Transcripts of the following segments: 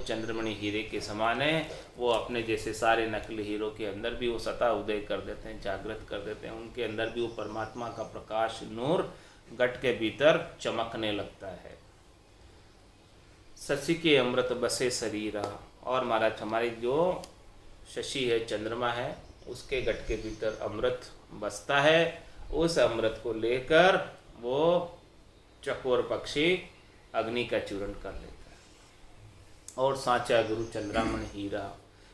चंद्रमणि हीरे के समान है। वो अपने जैसे सारे नकली हीरो के अंदर भी वो सता उदय कर देते हैं, जागृत कर देते हैं। उनके अंदर भी वो परमात्मा का प्रकाश, नूर घट के भीतर चमकने लगता है। शशि के अमृत बसे शरीरा, और महाराज हमारी जो शशि है, चंद्रमा है, उसके घट के भीतर अमृत बसता है। उस अमृत को लेकर वो चकोर पक्षी अग्नि का चूर्ण कर लेता है। और साचा गुरु चंद्रामण हीरा,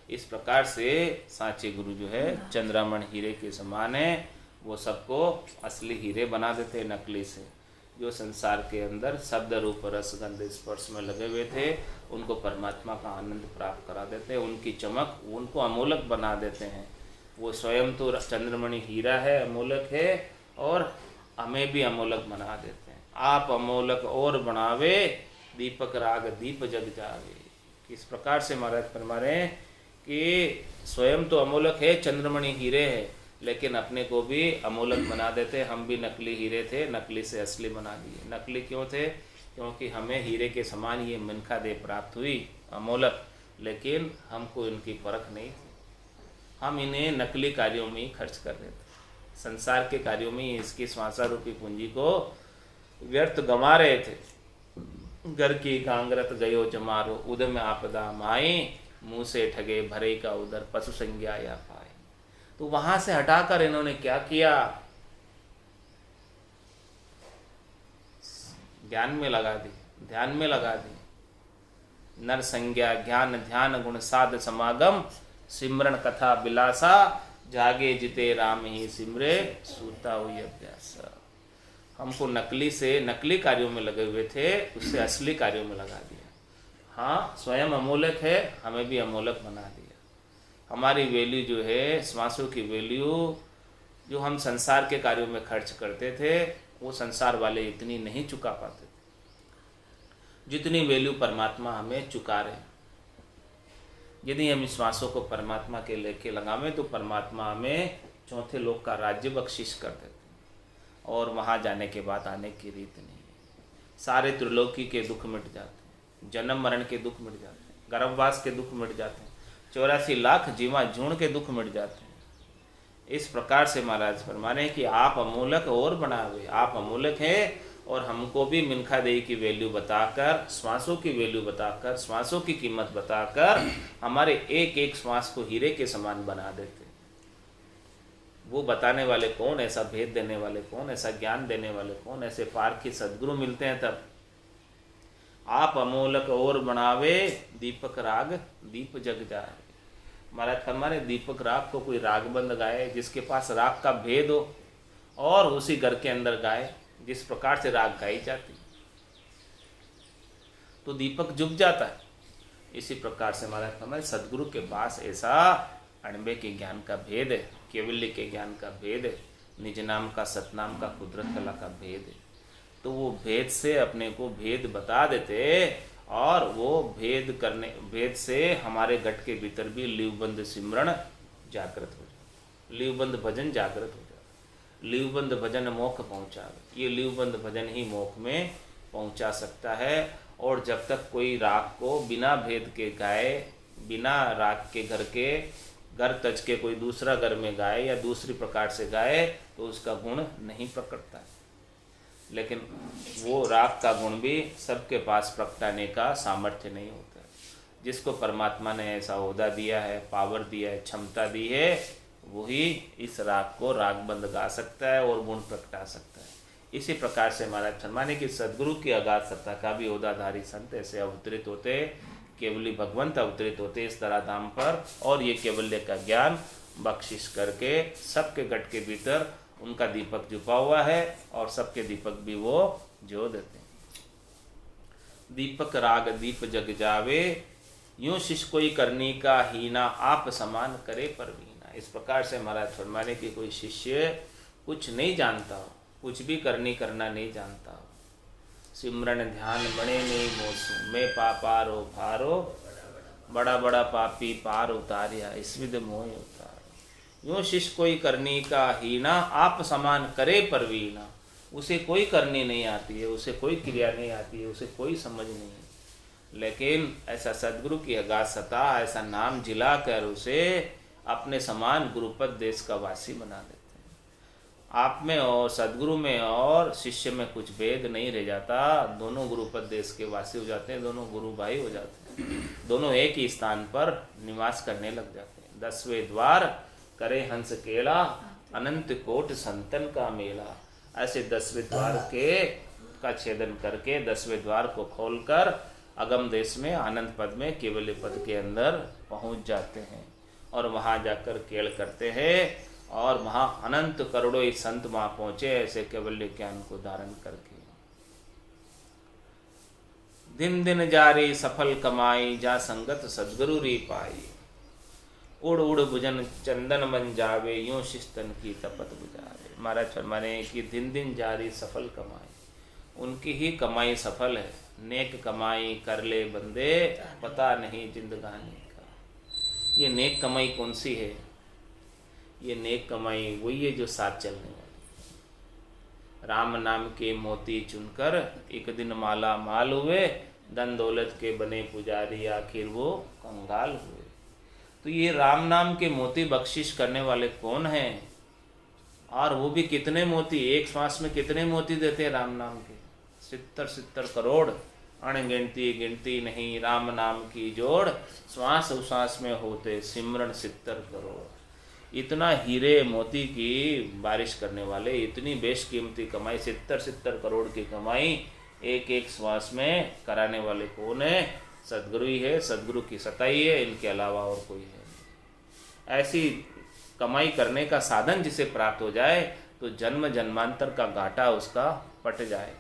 इस प्रकार से साचे गुरु जो है चंद्रामण हीरे के समान है। वो सबको असली हीरे बना देते हैं नकली से। जो संसार के अंदर शब्द रूप रस गंध स्पर्श में लगे हुए थे, उनको परमात्मा का आनंद प्राप्त करा देते हैं। उनकी चमक उनको अमोलक बना देते हैं। वो स्वयं तो चंद्रमणि हीरा है, अमोलक है, और हमें भी अमोलक बना देते हैं। आप अमोलक और बनावे, दीपक राग दीप जग जावे। किस प्रकार से महाराज फरमा रहे हैं कि स्वयं तो अमोलक है, चंद्रमणि हीरे है, लेकिन अपने को भी अमोलक बना देते। हम भी नकली हीरे थे, नकली से असली बना दिए। नकली क्यों थे? क्योंकि हमें हीरे के समान ये मनखा देह प्राप्त हुई, अमोलक, लेकिन हमको इनकी परख नहीं थी। हम इन्हें नकली कार्यों में ही खर्च कर देते, संसार के कार्यों में इसकी श्वासा रूपी पूंजी को व्यर्थ गंवा रहे थे। घर की कांगरत गयो जमारो, उदम आपदा माए, मुँह से ठगे भरे का उदर, पशु संज्ञा या पाए। तो वहां से हटाकर इन्होंने क्या किया? ज्ञान में लगा दी, ध्यान में लगा दी। नर संज्ञा ज्ञान ध्यान गुण साध समागम, सिमरन कथा बिलासा, जागे जिते राम ही सिमरे, सूता हुई अभ्यास। हमको नकली से नकली कार्यों में लगे हुए थे, उससे असली कार्यों में लगा दिया। हाँ, स्वयं अमोलक है, हमें भी अमोलक बना दिया। हमारी वैल्यू जो है, श्वासों की वैल्यू जो हम संसार के कार्यों में खर्च करते थे, वो संसार वाले इतनी नहीं चुका पाते थे जितनी वैल्यू परमात्मा हमें चुका रहे। यदि हम श्वासों को परमात्मा के लेके लगावें तो परमात्मा हमें चौथे लोक का राज्य बख्शिश कर देते हैं, और वहाँ जाने के बाद आने की रीत नहीं है। सारे त्रिलोकी के दुख मिट जाते हैं, जन्म मरण के दुख मिट जाते हैं, गर्भवास के दुख मिट जाते हैं, 84 लाख जीवा जूण के दुख मिट जाते हैं। इस प्रकार से महाराज फरमाने कि आप अमोलक और बनावे, आप अमोलक हैं, और हमको भी मिनखा देही की वैल्यू बताकर, श्वासों की वैल्यू बताकर, श्वासों की कीमत बताकर हमारे एक एक श्वास को हीरे के समान बना देते। वो बताने वाले कौन? ऐसा भेद देने वाले कौन? ऐसा ज्ञान देने वाले कौन? ऐसे पार के सदगुरु मिलते हैं तब। आप अमोलक और बनावे, दीपक राग दीप जग जाए। महाराज हमारे दीपक राग को कोई रागबंद गाए, जिसके पास राग का भेद हो, और उसी घर के अंदर गाए जिस प्रकार से राग गाई जाती, तो दीपक जुग जाता है। इसी प्रकार से महाराज हमारे सदगुरु के पास ऐसा अणबे के ज्ञान का भेद है, केवल्य के ज्ञान का भेद है, निज नाम का, सतनाम का, कुदरत कला का भेद है। तो वो भेद से अपने को भेद बता देते, और वो भेद से हमारे घट के भीतर भी लिवबंद सिमरण जागृत हो जाए, लिवबंद भजन जागृत हो जाए। लिवबंद भजन मोक्ष पहुँचावे, ये लिवबंद भजन ही मोक्ष में पहुँचा सकता है। और जब तक कोई राग को बिना भेद के गाए, बिना राग के घर तज के कोई दूसरा घर में गाए या दूसरी प्रकार से गाए, तो उसका गुण नहीं प्रकटता है। लेकिन वो राग का गुण भी सबके पास प्रगटाने का सामर्थ्य नहीं होता है। जिसको परमात्मा ने ऐसा ओहदा दिया है, पावर दिया है, क्षमता दी है, वही इस राग को रागबंद गा सकता है और गुण प्रगटा सकता है। इसी प्रकार से महाराज फरमाने की सदगुरु की अगाध सत्ता का भी ओहदाधारी संत ऐसे अवतरित होते, केवली भगवंत अवतरित होते इस धराधाम पर, और ये केवल्य का ज्ञान बख्शिश करके सबके घट के भीतर उनका दीपक छुपा हुआ है, और सबके दीपक भी वो जो देते हैं। दीपक राग दीप जग जावे, यूं शिष्य कोई करनी का हीना, आप समान करे परवीना। इस प्रकार से महाराज फरमाने की कोई शिष्य कुछ नहीं जानता हो, कुछ भी करना नहीं जानता हो, सिमरन ध्यान बने नहीं मोसू, मैं पापारो फारो, बड़ा बड़ा पापी पार उतारिया, इसविद मोह उतारो। यूँ शिष्य कोई करनी का हीना, आप समान करे परवीना। उसे कोई करनी नहीं आती है, उसे कोई क्रिया नहीं आती है, उसे कोई समझ नहीं है, लेकिन ऐसा सदगुरु की अगाध सत्ता, ऐसा नाम जिला कर उसे अपने समान गुरुपद देश का वासी बना देते हैं। आप में और सदगुरु में और शिष्य में कुछ भेद नहीं रह जाता, दोनों गुरुपद देश के वासी हो जाते हैं, दोनों गुरु भाई हो जाते हैं, दोनों एक ही स्थान पर निवास करने लग जाते हैं। 10वें द्वार करे हंस केला, अनंत कोट संतन का मेला। ऐसे 10वें द्वार का छेदन करके 10वें द्वार को खोलकर अगम देश में आनंद पद में केवल्य पद के अंदर पहुंच जाते हैं और वहां जाकर केल करते हैं और वहां अनंत करोड़ों ही संत वहां पहुंचे ऐसे केवल्य ज्ञान को धारण करके। दिन दिन जारी सफल कमाई, जा संगत सदगुरु री पाई। उड़ उड़ भुजन चंदन बन जावे, यूं शिस्तन की तपत बुझावे। महाराज फरमाने कि दिन दिन जारी सफल कमाई, उनकी ही कमाई सफल है। नेक कमाई कर ले बंदे, पता नहीं जिंदगानी का। ये नेक कमाई कौन सी है? ये नेक कमाई वही है जो साथ चलने वाली। राम नाम के मोती चुनकर एक दिन माला माल हुए, धन दौलत के बने पुजारी आखिर वो कंगाल हुए। तो ये राम नाम के मोती बख्शिश करने वाले कौन हैं? और वो भी कितने मोती, एक श्वास में कितने मोती देते हैं राम नाम के? 70 करोड़, अणगिनती गिनती नहीं राम नाम की जोड़, श्वास उश्वास में होते सिमरन 70 करोड़। इतना हीरे मोती की बारिश करने वाले, इतनी बेशकीमती कमाई, 70 करोड़ की कमाई एक एक श्वास में कराने वाले कौन है? सदगुरु ही है, सदगुरु की सताई है, इनके अलावा और कोई है। ऐसी कमाई करने का साधन जिसे प्राप्त हो जाए तो जन्म जन्मांतर का घाटा उसका पट जाए।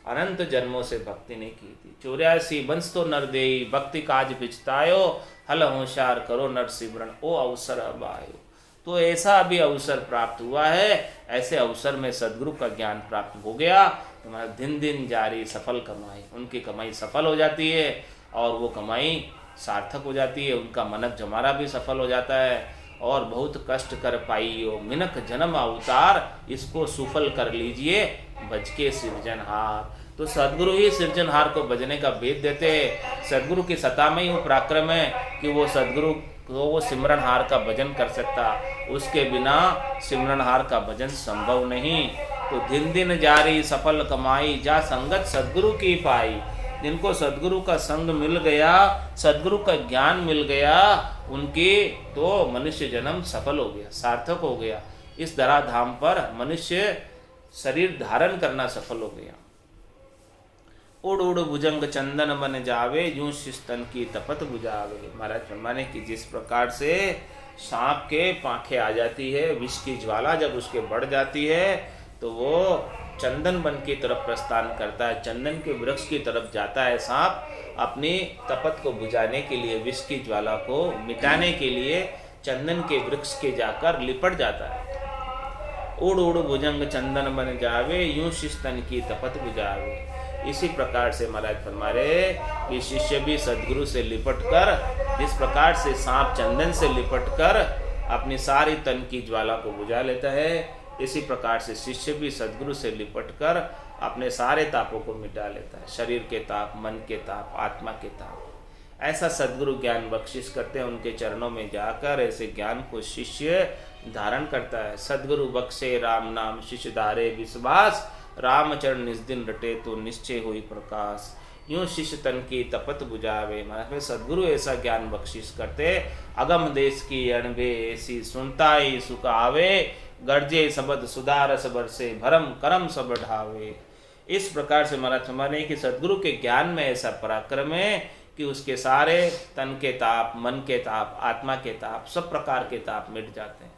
अनंत जन्मों से भक्ति नहीं की थी, 84 वंश तो नर देई, भक्ति काज बिचतायो, हल होशियार करो नर सिमरन, ओ अवसर अब आयो। तो ऐसा अभी अवसर प्राप्त हुआ है, ऐसे अवसर में सदगुरु का ज्ञान प्राप्त हो गया। तुम्हारा दिन दिन जारी सफल कमाई, उनकी कमाई सफल हो जाती है और वो कमाई सार्थक हो जाती है, उनका मनक जमारा भी सफल हो जाता है। और बहुत कष्ट कर पाइयो मिनक जन्म अवतार, इसको सुफल कर लीजिए बज के सृजनहार। तो सदगुरु ही सृजनहार को बजने का भेद देते हैं। सदगुरु की सत्ता में ही वो पराक्रम है कि वो सदगुरु को वो सिमरनहार का भजन कर सकता, उसके बिना सिमरनहार का भजन संभव नहीं। तो दिन दिन जारी सफल कमाई, जा संगत सदगुरु की पाई। जिनको सदगुरु का संग मिल गया, सदगुरु का ज्ञान मिल गया, उनके तो मनुष्य जन्म सफल हो गया, सार्थक हो गया। इस धराधाम पर मनुष्य शरीर धारण करना सफल हो गया। उड़ उड़ भुजंग चंदन बन जावे, यूं शिस्तन की तपत बुझावे। महाराज फरमाने की जिस प्रकार से सांप के पांखें आ जाती है, विष की ज्वाला जब उसके बढ़ जाती है तो वो चंदन बन की तरफ प्रस्थान करता है, चंदन के वृक्ष की तरफ जाता है सांप, अपनी तपत को बुझाने के लिए, विष की ज्वाला को मिटाने के लिए चंदन के वृक्ष के जाकर लिपट जाता है। उड़ उड़ भुजंग चंदन बन जावे, यूं शिस्तन की तपत बुझावे। इसी प्रकार से महाराज फरमा रहे कि शिष्य भी सदगुरु से लिपट कर, जिस प्रकार से सांप चंदन से लिपट कर अपनी सारी तन की ज्वाला को बुझा लेता है, इसी प्रकार से शिष्य भी सदगुरु से लिपट कर अपने सारे तापों को मिटा लेता है। शरीर के ताप, मन के ताप, आत्मा के ताप। ऐसा सदगुरु ज्ञान बख्शिश करते हैं, उनके चरणों में जाकर ऐसे ज्ञान को शिष्य धारण करता है। सदगुरु बख्शे राम नाम, शिष्य धारे विश्वास, रामचरण निज दिन रटे तो निश्चय हुई प्रकाश। यूं शिष्य तन की तपत बुझावे। मतलब सदगुरु ऐसा ज्ञान बख्शिश करते, अगम देश की अणबे ऐसी सुनता ही सुख आवे, गर्जे सबद सुधारस बरसे, भरम करम सब ढावे। इस प्रकार से महाराज हमारे कि सदगुरु के ज्ञान में ऐसा पराक्रम है कि उसके सारे तन के ताप, मन के ताप, आत्मा के ताप, सब प्रकार के ताप मिट जाते हैं।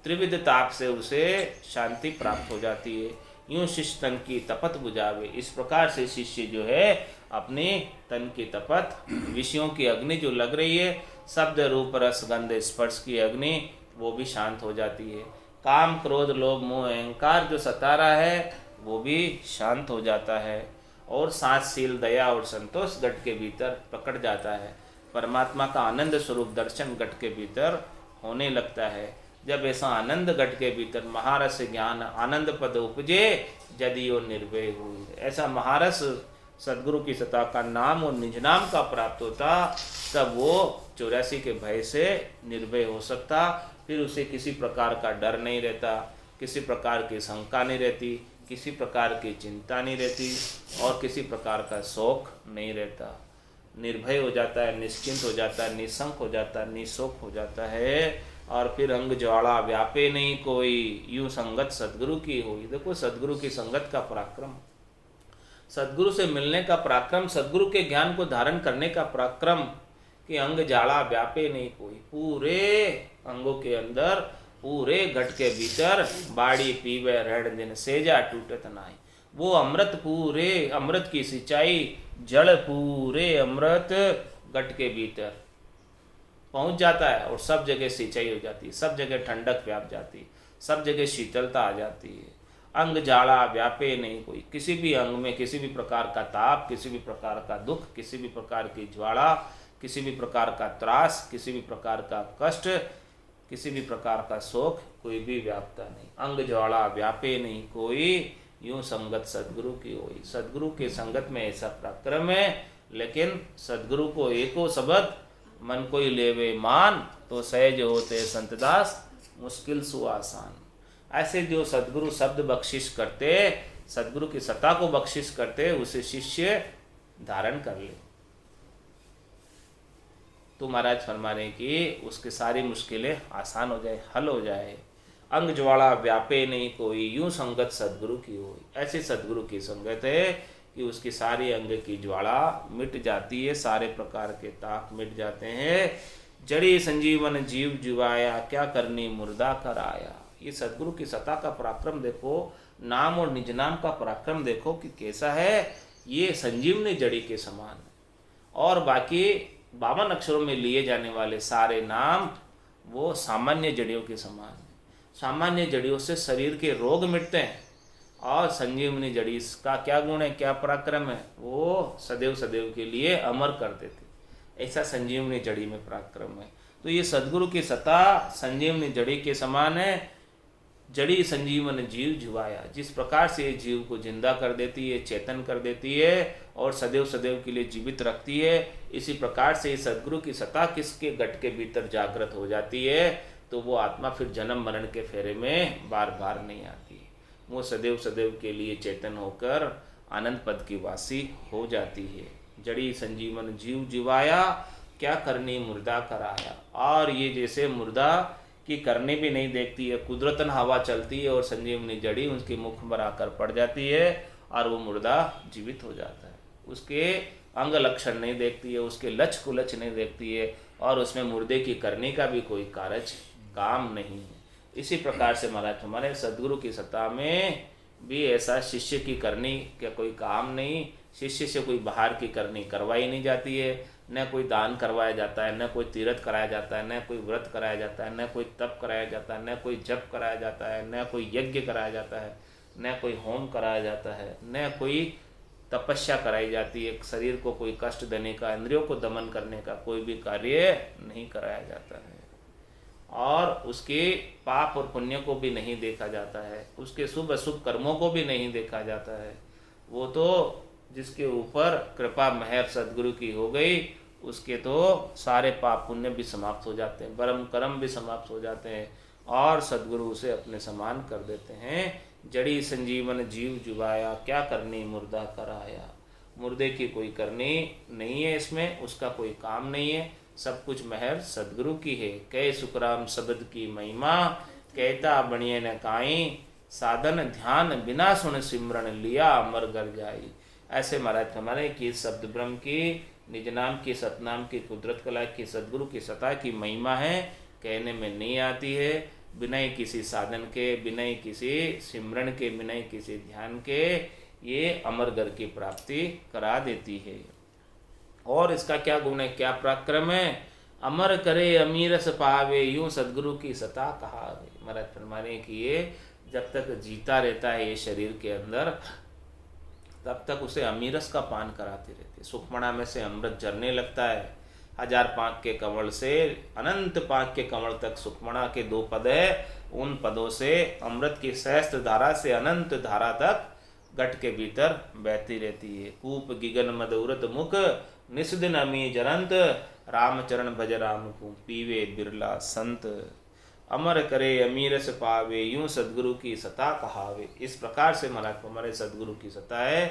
त्रिविध ताप से उसे शांति प्राप्त हो जाती है। यूं शिष्य तन की तपत बुझावे। इस प्रकार से शिष्य जो है अपने तन की तपत, विषयों की अग्नि जो लग रही है, शब्द रूप रस गंध स्पर्श की अग्नि, वो भी शांत हो जाती है। काम क्रोध लोभ मोह अहंकार जो सता रहा है वो भी शांत हो जाता है। और सातशील दया और संतोष घट के भीतर पकड़ जाता है। परमात्मा का आनंद स्वरूप दर्शन घट के भीतर होने लगता है। जब ऐसा आनंद घट के भीतर महारस ज्ञान आनंद पद उपजे, जदियो निर्भय हुई। ऐसा महारस सदगुरु की सत्ता का नाम और निज नाम का प्राप्त होता, तब वो 84 के भय से निर्भय हो सकता। फिर उसे किसी प्रकार का डर नहीं रहता, किसी प्रकार की शंका नहीं रहती, किसी प्रकार की चिंता नहीं रहती और किसी प्रकार का शोक नहीं रहता। निर्भय हो जाता है, निश्चिंत हो जाता है, निशंक हो जाता है, निशोक हो जाता है। और फिर अंग ज्वाला व्यापे नहीं कोई, यूं संगत सदगुरु की हुई। देखो सदगुरु की संगत का पराक्रम, सदगुरु से मिलने का पराक्रम, सदगुरु के ज्ञान को धारण करने का पराक्रम कि अंग ज्वाला व्यापे नहीं कोई। पूरे अंगों के अंदर, पूरे घट के भीतर बाड़ी पीवे रेड़ दिन सेजा टूटत नाई। वो अमृत, पूरे अमृत की सिंचाई, जल पूरे अमृत घट के भीतर पहुंच जाता है और सब जगह सिंचाई हो जाती है, सब जगह ठंडक व्याप जाती है, सब जगह शीतलता आ जाती है। अंग जाड़ा व्यापे नहीं कोई, किसी भी अंग में किसी भी प्रकार का ताप, किसी भी प्रकार का दुख, किसी भी प्रकार की ज्वाला, किसी भी प्रकार का त्रास, किसी भी प्रकार का कष्ट, किसी भी प्रकार का शोक कोई भी व्यापता नहीं। अंग ज्वाला व्यापे नहीं कोई, यूं संगत सदगुरु की होई। सदगुरु के संगत में ऐसा पराक्रम है। लेकिन सदगुरु को एको शब्द मन कोई लेवे मान, तो सहज होते संतदास मुश्किल सु आसान। ऐसे जो सदगुरु शब्द बख्शिश करते, सदगुरु की सत्ता को बख्शिश करते, उसे शिष्य धारण कर ले तो महाराज फरमा रहे कि उसकी सारी मुश्किलें आसान हो जाए, हल हो जाए। अंग ज्वाला व्यापे नहीं कोई, यूं संगत सदगुरु की होई। ऐसी सदगुरु की संगत है कि उसकी सारी अंग की ज्वाला मिट जाती है, सारे प्रकार के ताप मिट जाते हैं। जड़ी संजीवन जीव जुवाया, क्या करनी मुर्दा कराया। ये सदगुरु की सत्ता का पराक्रम देखो, नाम और निज नाम का पराक्रम देखो कि कैसा है। ये संजीवनी जड़ी के समान है। और बाकी 52 अक्षरों में लिए जाने वाले सारे नाम वो सामान्य जड़ियों के समान है। सामान्य जड़ियों से शरीर के रोग मिटते हैं और संजीवनी जड़ी का क्या गुण है, क्या पराक्रम है, वो सदैव सदैव के लिए अमर कर देते। ऐसा संजीवनी जड़ी में पराक्रम है। तो ये सदगुरु की सत्ता संजीवनी जड़ी के समान है। जड़ी संजीवन जीव जुवाया, जिस प्रकार से ये जीव को जिंदा कर देती है, चेतन कर देती है और सदैव सदैव के लिए जीवित रखती है, इसी प्रकार से सदगुरु की सत्ता किसके घट के भीतर जागृत हो जाती है, तो वो आत्मा फिर जन्म मरण के फेरे में बार बार नहीं आती। वो सदैव सदैव के लिए चेतन होकर आनंद पद की वासी हो जाती है। जड़ी संजीवन जीव जीवाया, क्या करनी मुर्दा कराया। और ये जैसे मुर्दा की करनी भी नहीं देखती है, कुदरतन हवा चलती है और संजीवनी जड़ी उसके मुख पर आकर पड़ जाती है और वो मुर्दा जीवित हो जाता है। उसके अंग लक्षण नहीं देखती है, उसके लच कुलच नहीं देखती है और उसमें मुर्दे की करने का भी कोई कारज काम नहीं है। इसी प्रकार से महाराज हमारे सदगुरु की सत्ता में भी ऐसा शिष्य की करनी का कोई काम नहीं, शिष्य से कोई बाहर की करनी करवाई नहीं जाती है। न कोई दान करवाया जाता है, न कोई तीर्थ कराया जाता है, न कोई व्रत कराया जाता है, न कोई तप कराया जाता है, न कोई जप कराया जाता है, न कोई यज्ञ कराया जाता है, न कोई होम कराया जाता है, न कोई तपस्या कराई जाती है। शरीर को कोई कष्ट देने का, इंद्रियों को दमन करने का कोई भी कार्य नहीं कराया जाता है। और उसके पाप और पुण्य को भी नहीं देखा जाता है, उसके शुभ अशुभ कर्मों को भी नहीं देखा जाता है। वो तो जिसके ऊपर कृपा मेहर सदगुरु की हो गई, उसके तो सारे पाप पुण्य भी समाप्त हो जाते हैं, ब्रह्म कर्म भी समाप्त हो जाते हैं और सदगुरु उसे अपने समान कर देते हैं। जड़ी संजीवन जीव जुबाया, क्या करनी मुर्दा कराया। मुर्दे की कोई करनी नहीं है, इसमें उसका कोई काम नहीं है, सब कुछ मेहर सदगुरु की है। कह सुखराम शब्द की महिमा, कहता बनिए न काई, साधन ध्यान बिना सुन सिमरन लिया अमर गर जाई। ऐसे महाराज हमारे की शब्द ब्रह्म की, निज नाम की, सतनाम की, कुदरत कला की, सदगुरु की सत्ता की महिमा है, कहने में नहीं आती है। बिना ही किसी साधन के, बिना ही किसी सिमरन के, बिना ही किसी ध्यान के ये अमर घर की प्राप्ति करा देती है। और इसका क्या गुण है, क्या पराक्रम है। अमर करे अमीरस पावे, यूं सदगुरु की सत्ता कहावे। महाराज फरमाने की ये जब तक जीता रहता है ये शरीर के अंदर, तब तक उसे अमीरस का पान कराती रहती है। सुखमणा में से अमृत झरने लगता है। 1000 पाक के कमल से अनंत पाक के कमल तक सुखमणा के 2 पद है, उन पदों से अमृत की सहस्त्र धारा से अनंत धारा तक घट के भीतर बहती रहती है। कूप गिगन मद उरत मुख निस्दिन अमी जरंत रामचरण भज राम को पीवे बिरला संत। अमर करे अमीरस पावे यूं सदगुरु की सता कहावे। इस प्रकार से महाराज हमारे सदगुरु की सता है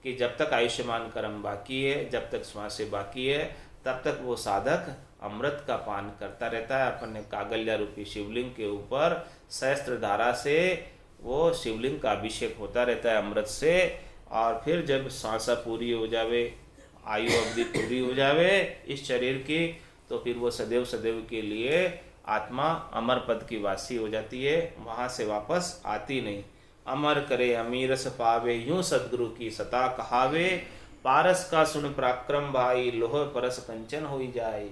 कि जब तक आयुष्मान कर्म बाकी है, जब तक श्वासें बाकी है, तब तक वो साधक अमृत का पान करता रहता है। अपने कागल्या रूपी शिवलिंग के ऊपर सहस्त्र धारा से वो शिवलिंग का अभिषेक होता रहता है अमृत से। और फिर जब सांसा पूरी हो जावे, आयु अवधि पूरी हो जावे इस शरीर की, तो फिर वो सदैव सदैव के लिए आत्मा अमर पद की वासी हो जाती है, वहाँ से वापस आती नहीं। अमर करे अमीरस पावे यूं सदगुरु की सता कहावे। पारस का सुन पराक्रम भाई लोह परस कंचन हो जाए।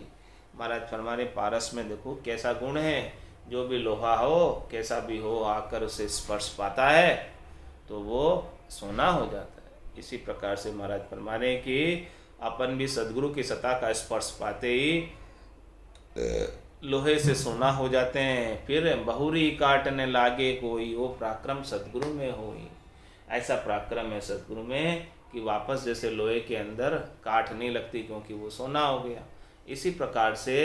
महाराज फरमाने पारस में देखो कैसा गुण है, जो भी लोहा हो कैसा भी हो आकर उसे स्पर्श पाता है तो वो सोना हो जाता है। इसी प्रकार से महाराज फरमाने कि अपन भी सदगुरु की सता का स्पर्श पाते ही लोहे से सोना हो जाते हैं। फिर बहुरी काटने लागे कोई, वो पराक्रम सदगुरु में होई। ऐसा पराक्रम है सदगुरु में कि वापस जैसे लोहे के अंदर काट नहीं लगती, क्योंकि वो सोना हो गया। इसी प्रकार से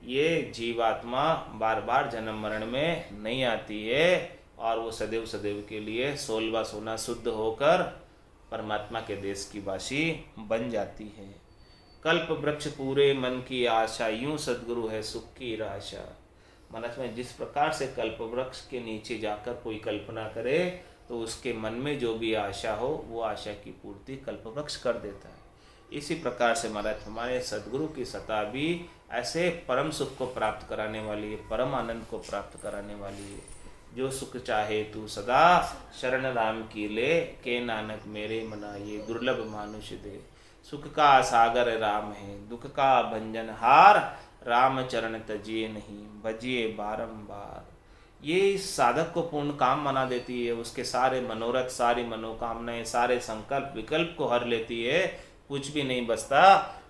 ये जीवात्मा बार बार जन्म मरण में नहीं आती है और वो सदैव सदैव के लिए सोलवा सोना शुद्ध होकर परमात्मा के देश की वासी बन जाती है। कल्प वृक्ष पूरे मन की आशा यूं सदगुरु है सुख की राशा। मनस में जिस प्रकार से कल्प वृक्ष के नीचे जाकर कोई कल्पना करे तो उसके मन में जो भी आशा हो वो आशा की पूर्ति कल्प वृक्ष कर देता है। इसी प्रकार से महाराज हमारे सदगुरु की सता भी ऐसे परम सुख को प्राप्त कराने वाली है, परम आनंद को प्राप्त कराने वाली है। जो सुख चाहे तू सदा शरण राम की ले, के नानक मेरे मना ये दुर्लभ मानुष दे। सुख का सागर राम है दुख का भंजन हार, राम चरण तजिए नहीं भजिए बारंबार। ये इस साधक को पूर्ण काम बना देती है, उसके सारे मनोरथ सारी मनोकामनाएं सारे संकल्प विकल्प को हर लेती है। कुछ भी नहीं बचता,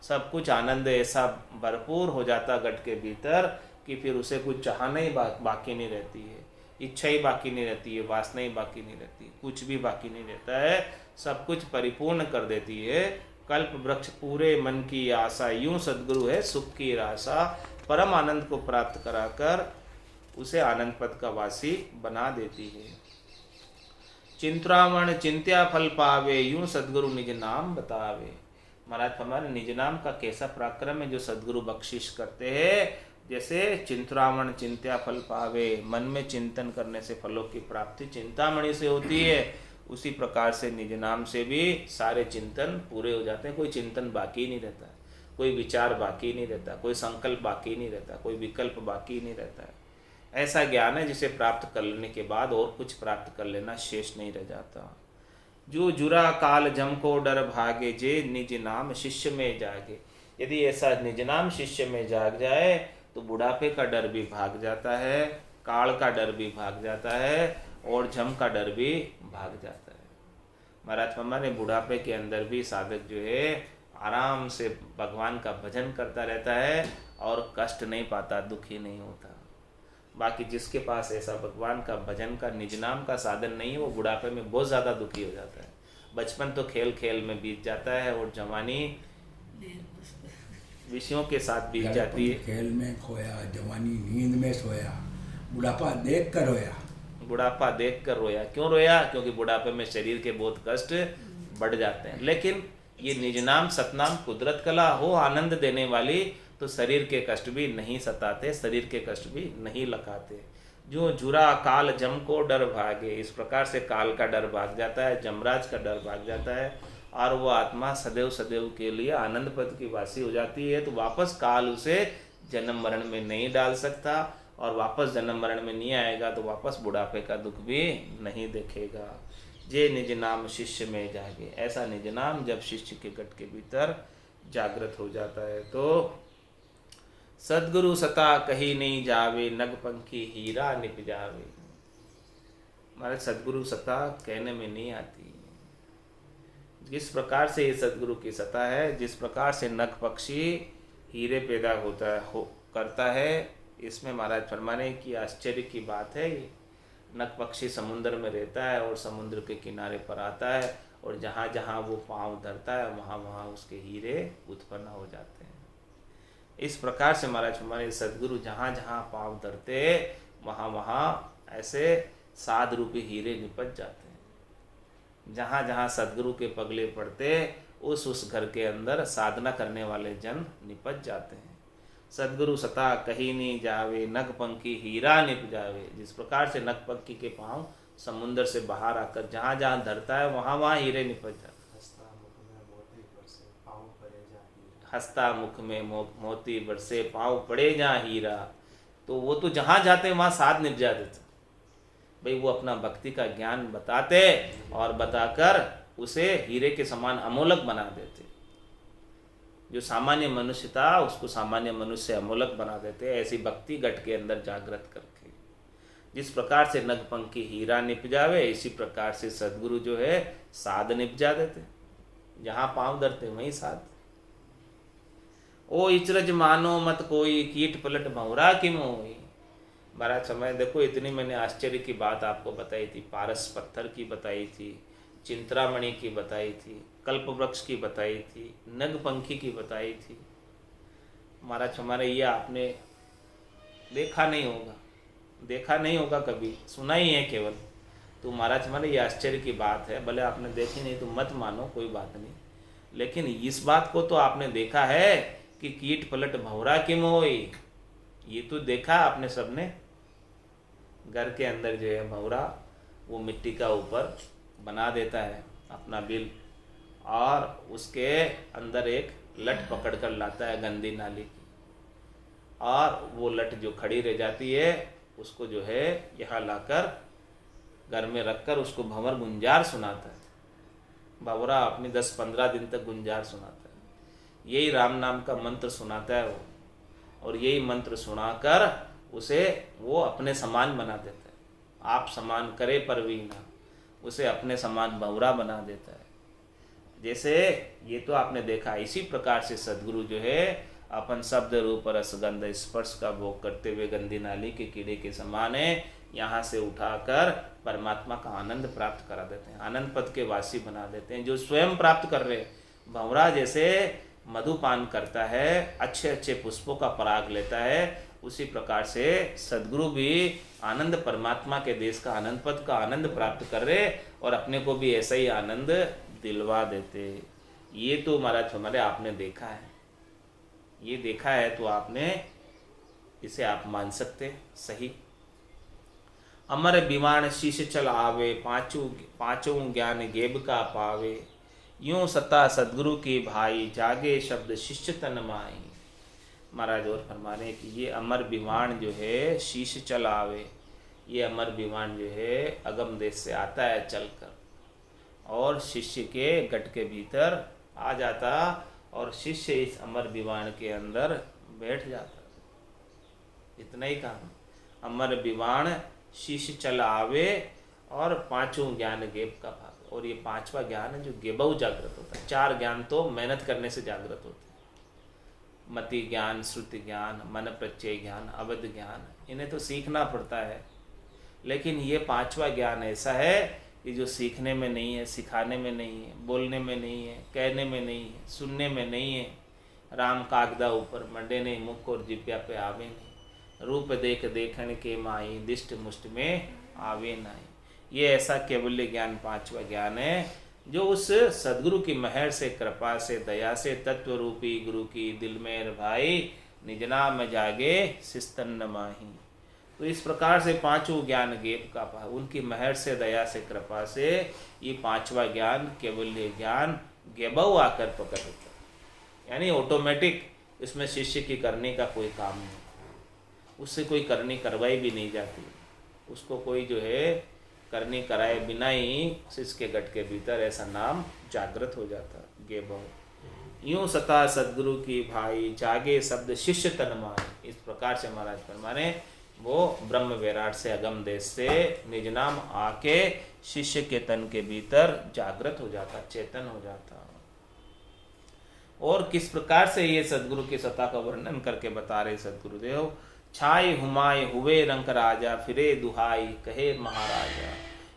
सब कुछ आनंद ऐसा भरपूर हो जाता घट के भीतर कि फिर उसे कुछ चाहना ही बाकी नहीं रहती है, इच्छा ही बाकी नहीं रहती है, वासना ही बाकी नहीं रहती, कुछ भी बाकी नहीं रहता है, सब कुछ परिपूर्ण कर देती है। कल्प वृक्ष पूरे मन की आशा यूं सदगुरु है सुख की राशा। परम आनंद को प्राप्त कराकर उसे आनंद पद का वासी बना देती है। चिंतामण चिंत्या फल पावे यूं सदगुरु निज नाम बतावे। महाराज हमारे निज नाम का कैसा पराक्रम है जो सदगुरु बख्शिश करते हैं। जैसे चिंतामण चिंत्या फल पावे, मन में चिंतन करने से फलों की प्राप्ति चिंतामणि से होती है, उसी प्रकार से निज नाम से भी सारे चिंतन पूरे हो जाते हैं। कोई चिंतन बाकी नहीं रहता, कोई विचार बाकी नहीं रहता, कोई संकल्प बाकी नहीं रहता, कोई विकल्प बाकी नहीं रहता है। ऐसा ज्ञान है जिसे प्राप्त कर लेने के बाद और कुछ प्राप्त कर लेना शेष नहीं रह जाता। जो जुरा काल जम को डर भागे, जे निज नाम शिष्य में जागे। यदि ऐसा निज नाम शिष्य में जाग जाए तो बुढ़ापे का डर भी भाग जाता है, काल का डर भी भाग जाता है और जम का डर भी भाग जाता है। महाराज हमारे बुढ़ापे के अंदर भी साधक जो है आराम से भगवान का भजन करता रहता है और कष्ट नहीं पाता, दुखी नहीं होता। बाकी जिसके पास ऐसा भगवान का भजन का निज नाम का साधन नहीं है वो बुढ़ापे में बहुत ज़्यादा दुखी हो जाता है। बचपन तो खेल खेल में बीत जाता है और जवानी विषयों के साथ बीत जाती है। खेल में खोया, जवानी नींद में सोया, बुढ़ापा देख कर रोया। बुढ़ापा देख कर रोया। क्यों रोया? क्योंकि बुढ़ापे में शरीर के बहुत कष्ट बढ़ जाते हैं। लेकिन ये निज नाम सतनाम कुदरत कला हो आनंद देने वाली, तो शरीर के कष्ट भी नहीं सताते, शरीर के कष्ट भी नहीं लखाते। जो जुरा काल जम को डर भागे, इस प्रकार से काल का डर भाग जाता है, जमराज का डर भाग जाता है और वो आत्मा सदैव सदैव के लिए आनंद पद की वासी हो जाती है। तो वापस काल उसे जन्म मरण में नहीं डाल सकता और वापस जन्म मरण में नहीं आएगा तो वापस बुढ़ापे का दुख भी नहीं देखेगा। जे निज नाम शिष्य में जागे, ऐसा निज नाम जब शिष्य के गट के भीतर जागृत हो जाता है तो सदगुरु सता कहीं नहीं जावे, नगपंखी हीरा निप जावे। हमारे सदगुरु सता कहने में नहीं आती। जिस प्रकार से ये सदगुरु की सता है, जिस प्रकार से नग पक्षी हीरे पैदा होता है करता है, इसमें महाराज फरमाने की आश्चर्य की बात है ये। नग पक्षी समुद्र में रहता है और समुद्र के किनारे पर आता है, और जहाँ जहाँ वो पाँव धरता है वहाँ वहाँ उसके हीरे उत्पन्न हो जाते हैं। इस प्रकार से महाराज हमारे सदगुरु जहाँ जहाँ पाँव धरते वहाँ वहाँ ऐसे साध रूपी हीरे निपट जाते हैं। जहाँ जहाँ सदगुरु के पगले पड़ते उस घर के अंदर साधना करने वाले जन निपट जाते हैं। सदगुरु सता कहीं नहीं जावे, नग पंखी हीरा निप जावे। जिस प्रकार से नग पंखी के पाँव समुद्र से बाहर आकर जहाँ जहाँ धरता है वहाँ वहाँ हीरे निपट जाते हैं। हंसता मुख में मोती बरसे पाँव पड़े जहाँ हीरा। तो वो तो जहाँ जाते वहाँ साध निप जाते थे भाई। वो अपना भक्ति का ज्ञान बताते और बताकर उसे हीरे के समान अमोलक बना देते। जो सामान्य मनुष्य था उसको सामान्य मनुष्य से अमोलक बना देते, ऐसी भक्ति घट के अंदर जागृत करके। जिस प्रकार से नगपंखी हीरा निप जावे, इसी प्रकार से सदगुरु जो है साध निप जा देते। जहाँ पाँव धरते वहीं साध। ओ इचरज मानो मत कोई, कीट पलट भंवरा की मोई। महाराज समय देखो, इतनी मैंने आश्चर्य की बात आपको बताई थी। पारस पत्थर की बताई थी, चिंतरामणि की बताई थी, कल्प वृक्ष की बताई थी, नगपंखी की बताई थी। महाराज हमारे ये आपने देखा नहीं होगा कभी, सुना ही है केवल। तो महाराज हमारे ये आश्चर्य की बात है। भले आपने देखी नहीं तो मत मानो, कोई बात नहीं, लेकिन इस बात को तो आपने देखा है कि कीट पलट भंवरा की मोई। ये तो देखा आपने सबने। घर के अंदर जो है भंवरा वो मिट्टी का ऊपर बना देता है अपना बिल, और उसके अंदर एक लट पकड़ कर लाता है गंदी नाली की, और वो लट जो खड़ी रह जाती है उसको जो है यहाँ लाकर घर में रखकर उसको भंवर गुंजार सुनाता है। भंवरा अपनी 10-15 दिन तक गुंजार सुनाता है। यही राम नाम का मंत्र सुनाता है वो, और यही मंत्र सुनाकर उसे वो अपने समान बना देता है। आप समान करे परवीना, उसे अपने समान भंवरा बना देता है। जैसे ये तो आपने देखा। इसी प्रकार से सदगुरु जो है अपन शब्द रूप रसगंध स्पर्श का भोग करते हुए गंदी नाली के कीड़े के समान है, यहाँ से उठाकर परमात्मा का आनंद प्राप्त करा देते हैं, आनंद पद के वासी बना देते हैं। जो स्वयं प्राप्त कर रहे, भंवरा जैसे मधुपान करता है, अच्छे अच्छे पुष्पों का पराग लेता है, उसी प्रकार से सदगुरु भी आनंद परमात्मा के देश का आनंद पद का आनंद प्राप्त कर रहे और अपने को भी ऐसा ही आनंद दिलवा देते। ये तो महाराज हमारे आपने देखा है। ये देखा है तो आपने इसे आप मान सकते सही। अमर विमान शीश चल आवे, पांचों ज्ञान गेब का पावे। यूं सता सदगुरु की भाई, जागे शब्द शिष्य तन माई। महाराज और फरमा रहे कि ये अमर विमान जो है शीश चल आवे, ये अमर विमान जो है अगम देश से आता है चलकर, और शिष्य के गट के भीतर आ जाता, और शिष्य इस अमर विमान के अंदर बैठ जाता। इतना ही काम। अमर विमान शीश चल आवे, और पांचों ज्ञान गेब का भाग। और ये पांचवा ज्ञान है जो गेबऊ जागृत होता है। 4 ज्ञान तो मेहनत करने से जागृत होते हैं। मति ज्ञान, श्रुति ज्ञान, मन प्रत्यय ज्ञान, अवध ज्ञान, इन्हें तो सीखना पड़ता है। लेकिन ये 5वां ज्ञान ऐसा है कि जो सीखने में नहीं है, सिखाने में नहीं है, बोलने में नहीं है, कहने में नहीं है, सुनने में नहीं है। राम कागदा ऊपर मंडे नहीं, मुख और जिब्या पे आवे नहीं। रूप देख देखण के माई, दिष्ट मुष्ट में आवे नहीं। ये ऐसा केवल्य ज्ञान 5वां ज्ञान है जो उस सदगुरु की मेहर से, कृपा से, दया से, तत्व रूपी गुरु की दिल में भाई निज नाम जागे सिस्तन माही। तो इस प्रकार से 5 ज्ञान गेब का पा, उनकी मेहर से, दया से, कृपा से ये 5वां ज्ञान केवल्य ज्ञान गेबऊ आकर पकड़ होता है। यानी ऑटोमेटिक इसमें शिष्य की करने का कोई काम नहीं, उससे कोई करनी करवाई भी नहीं जाती, उसको कोई जो है करनी कराए बिना ही शिष्य के गट के भीतर ऐसा नाम जागृत हो जाता गेबऊ। यूं सता सदगुरु की भाई, जागे शब्द शिष्य तन माई। इस प्रकार से महाराज फरमाने वो ब्रह्म विराट से, अगम देश से निज नाम आके शिष्य के तन के भीतर जागृत हो जाता, चेतन हो जाता। और किस प्रकार से ये सदगुरु की सत्ता का वर्णन करके बता रहे सदगुरुदेव। छाई हुमाए हुए रंक राजा, फिरे दुहाई कहे महाराजा।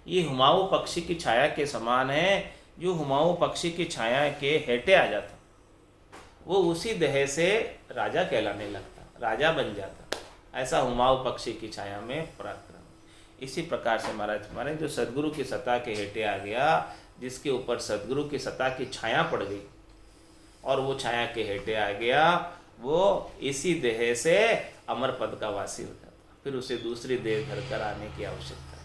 ये हुमाऊं पक्षी की छाया के समान है, जो हुमाऊं पक्षी की छाया के हेठे आ जाता वो उसी देह से राजा कहलाने लगता, राजा बन जाता। ऐसा हुमाऊं पक्षी की छाया में पराक्रम। इसी प्रकार से महाराज हमारे जो सदगुरु की सत्ता के हेठे आ गया, जिसके ऊपर सदगुरु की सत्ता की छाया पड़ गई और वो छाया के हेठे आ गया, वो इसी देह से अमर पद का वासी हो जाता। फिर उसे दूसरी देह धर कर आने की आवश्यकता है।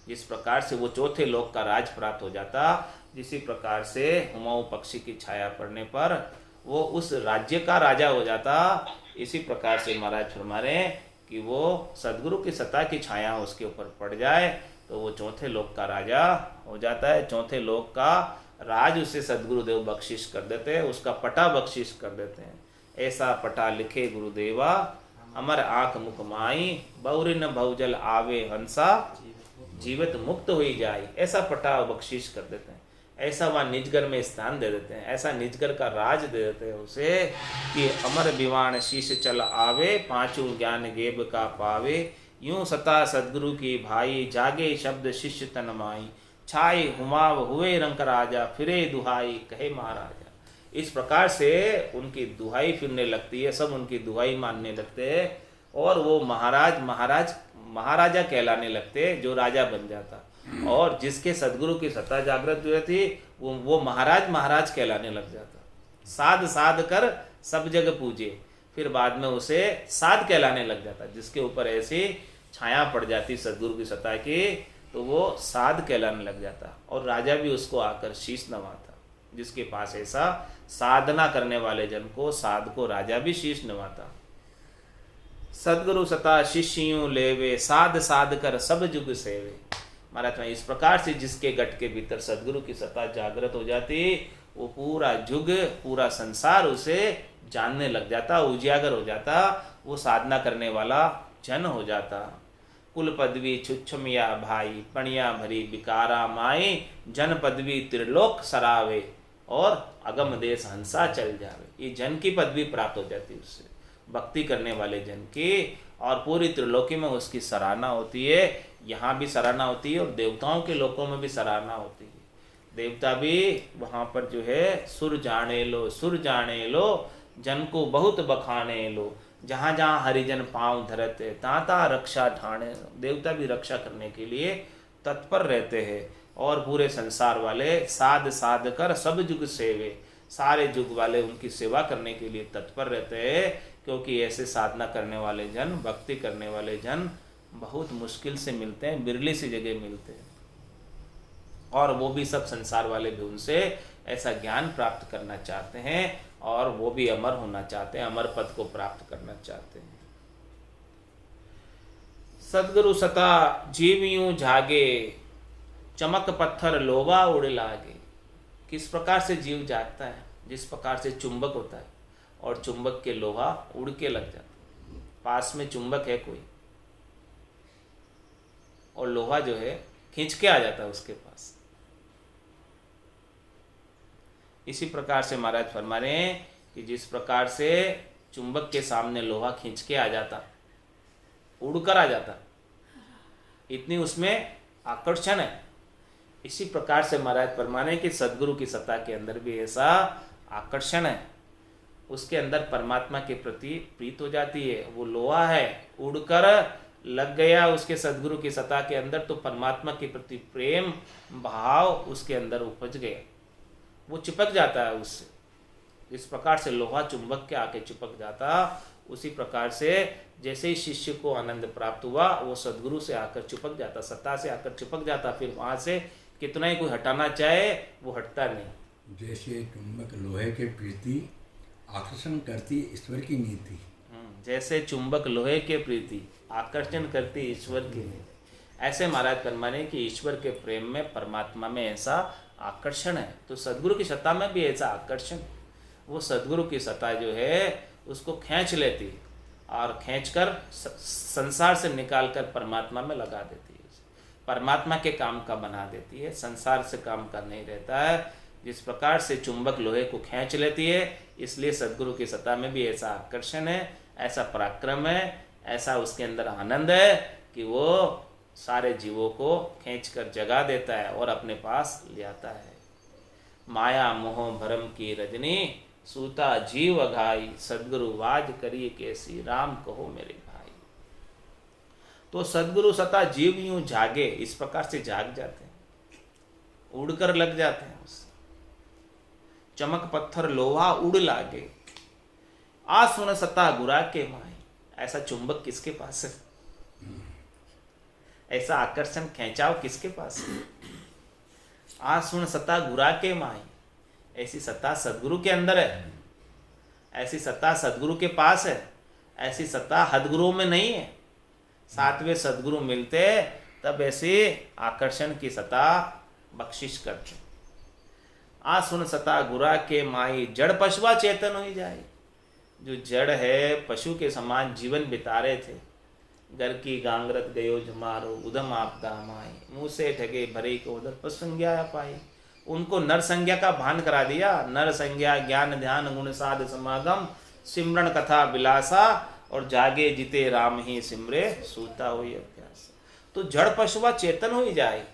जिस प्रकार से वो चौथे लोक का राज प्राप्त हो जाता, जिसी प्रकार से हुमाऊं पक्षी की छाया पड़ने पर वो उस राज्य का राजा हो जाता, इसी प्रकार से महाराज फरमा रहे हैं कि वो सदगुरु की सत्ता की छाया उसके ऊपर पड़ जाए तो वो चौथे लोक का राजा हो जाता है। चौथे लोक का राज उसे सदगुरुदेव बख्शिश कर देते हैं, उसका पटा बख्शिश कर देते हैं। ऐसा पटा लिखे गुरुदेवा, अमर आंख मुख माई, बहुरिन बहुजल आवे हंसा, जीवित मुक्त हुई जाए। ऐसा पटा बख्शिश कर देते हैं, ऐसा वहाँ निजगर में स्थान दे देते हैं, ऐसा निजगर का राज दे देते हैं उसे कि अमर विवाण शीश चल आवे, पांचों ज्ञान गेब का पावे, यूं सता सदगुरु की भाई, जागे शब्द शिष्य तन माई, छाई हुमाव हुए रंक राजा, फिरे दुहाई कहे महाराजा। इस प्रकार से उनकी दुहाई फिरने लगती है, सब उनकी दुहाई मानने लगते हैं और वो महाराजा कहलाने लगते, जो राजा बन जाता। और जिसके सदगुरु की सत्ता जागृत हुई थी वो महाराज कहलाने लग जाता। साध साध कर सब जग पूजे, फिर बाद में उसे साध कहलाने लग जाता। जिसके ऊपर ऐसी छाया पड़ जाती सदगुरु की सत्ता की तो वो साध कहलाने लग जाता और राजा भी उसको आकर शीश नवाता। जिसके पास ऐसा साधना करने वाले जन को, साध को राजा भी शीश नवाता। सदगुरु सता शिष्यों लेवे, साध साध कर सब जुग सेवे। महाराज इस प्रकार से जिसके गट के भीतर सदगुरु की सत्ता जागृत हो जाती, वो पूरा जुग, पूरा संसार उसे जानने लग जाता, उजागर हो जाता, वो साधना करने वाला जन हो जाता। कुल पदवी छुच्छमिया भाई, पणिया भरी बिकारा माई, जन पदवी त्रिलोक सरावे, और अगम देश हंसा चल जावे। ये जन की पदवी प्राप्त हो जाती उससे, भक्ति करने वाले जन की, और पूरी त्रिलोकी में उसकी सराहना होती है। यहाँ भी सराहना होती है और देवताओं के लोकों में भी सराहना होती है। देवता भी वहाँ पर जो है सुर जाने लो, जन को बहुत बखाने लो, जहाँ जहाँ हरिजन पांव धरते, ताता रक्षा ठाणे। देवता भी रक्षा करने के लिए तत्पर रहते हैं और पूरे संसार वाले साध साध कर सब जुग सेवे, सारे जुग वाले उनकी सेवा करने के लिए तत्पर रहते हैं। क्योंकि ऐसे साधना करने वाले जन, भक्ति करने वाले जन बहुत मुश्किल से मिलते हैं, बिरली सी जगह मिलते हैं। और वो भी सब संसार वाले भी उनसे ऐसा ज्ञान प्राप्त करना चाहते हैं और वो भी अमर होना चाहते हैं, अमर पद को प्राप्त करना चाहते हैं। सदगुरु सता जीव यूं जागे, चमक पत्थर लोवा उड़ लागे। किस प्रकार से जीव जागता है? जिस प्रकार से चुंबक होता है और चुंबक के लोहा उड़ के लग जाता है। पास में चुंबक है कोई और लोहा जो है खींच के आ जाता है उसके पास। इसी प्रकार से महाराज फरमा रहे हैं कि जिस प्रकार से चुंबक के सामने लोहा खींच के आ जाता, उड़कर आ जाता, इतनी उसमें आकर्षण है। इसी प्रकार से महाराज फरमा रहे हैं कि सदगुरु की सत्ता के अंदर भी ऐसा आकर्षण है, उसके अंदर परमात्मा के प्रति प्रीत हो जाती है। वो लोहा है, उड़कर लग गया उसके सदगुरु की सत्ता के अंदर, तो परमात्मा के प्रति प्रेम भाव उसके अंदर उपज गया, वो चिपक जाता है उससे। इस प्रकार से लोहा चुंबक के आके चिपक जाता, उसी प्रकार से जैसे ही शिष्य को आनंद प्राप्त हुआ वो सदगुरु से आकर चिपक जाता, सत्ता से आकर चिपक जाता। फिर वहाँ से कितना ही कोई हटाना चाहे वो हटता नहीं। जैसे चुंबक लोहे के प्रीति आकर्षण करती ईश्वर की नीति, जैसे चुंबक लोहे के प्रीति आकर्षण करती ईश्वर की नीति, ऐसे महाराज फरमाने कि ईश्वर के प्रेम में, परमात्मा में ऐसा आकर्षण है। तो सदगुरु की सत्ता में भी ऐसा आकर्षण, वो सदगुरु की सत्ता जो है उसको खींच लेती और खींचकर संसार से निकालकर परमात्मा में लगा देती है, परमात्मा के काम का बना देती है, संसार से काम का नहीं रहता है। जिस प्रकार से चुंबक लोहे को खींच लेती है, इसलिए सदगुरु की सत्ता में भी ऐसा आकर्षण है, ऐसा पराक्रम है, ऐसा उसके अंदर आनंद है कि वो सारे जीवों को खींचकर जगा देता है और अपने पास ले आता है। माया मोह भरम की रजनी, सूता जीव अघाई, सदगुरु वाज करिए कैसी, राम कहो मेरे भाई। तो सदगुरु सता जीव यूं जागे, इस प्रकार से जाग जाते हैं, उड़कर लग जाते हैं उससे। चमक पत्थर लोहा उड़ लागे, आ सुन सता गुरा के माई। ऐसा चुंबक किसके पास है? ऐसा आकर्षण खींचाव किसके पास है? आ सुन सता गुरा के माई। ऐसी सत्ता सदगुरु के अंदर है, ऐसी सत्ता सदगुरु के पास है। ऐसी सत्ता हदगुरु में नहीं है। सातवें सदगुरु मिलते तब ऐसे आकर्षण की सत्ता बख्शिश करते। आ सुन सता गुरा के माई, जड़ पशुआ चेतन हो जाए। जो जड़ है पशु के समान जीवन बिता रहे थे, घर की गांगरत गयो जमारो, उधम आपदा माई, मुँह से ठगे भरे को उधर पर संज्ञा पाई। उनको नर संज्ञा का भान करा दिया। नर संज्ञा ज्ञान ध्यान गुण साध समागम, सिमरन कथा बिलासा, और जागे जिते राम ही सिमरे, सूता हुई अभ्यास। तो जड़ पशुआ चेतन हो जाए।